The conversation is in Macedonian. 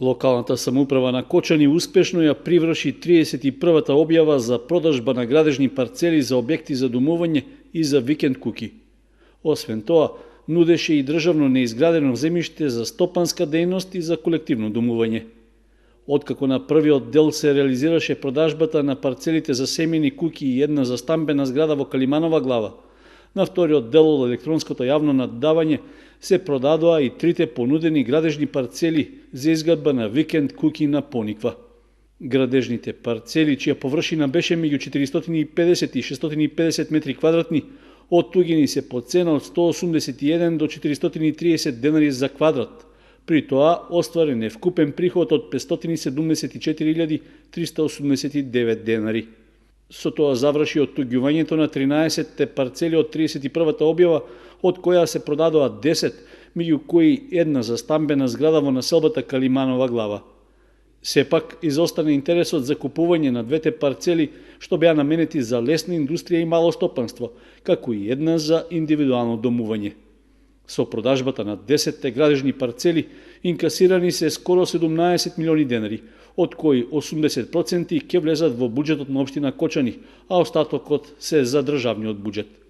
Локалната самоуправа на Кочани успешно ја приврши 31-та објава за продажба на градежни парцели за објекти за домување и за викенд куки. Освен тоа, нудеше и државно неизградено земјиште за стопанска дејност и за колективно домување. Откако на првиот дел се реализираше продажбата на парцелите за семејни куки и една за стамбена зграда во Калиманова глава, на вториот дел од електронското јавно наддавање се продадоа и трите понудени градежни парцели за изградба на викенд куки на Пониква. Градежните парцели, чија површина беше меѓу 450 и 650 метри квадратни, оттугени се по цена од 181 до 430 денари за квадрат. При тоа остварен е вкупен приход од 574.389 денари. Со тоа заврши оттуѓувањето на 13 парцели од 31-та објава, од која се продадоа 10, меѓу кои една за стамбена зграда во населбата Калиманова глава. Сепак, изостана интересот за купување на двете парцели, што беа наменети за лесна индустрија и мало стопанство, како и една за индивидуално домување. Со продажбата на 10 градежни парцели инкасирани се скоро 17 милиони денари, од кои 80% ќе влезат во буџетот на општина Кочани, а остатокот се за државниот буџет.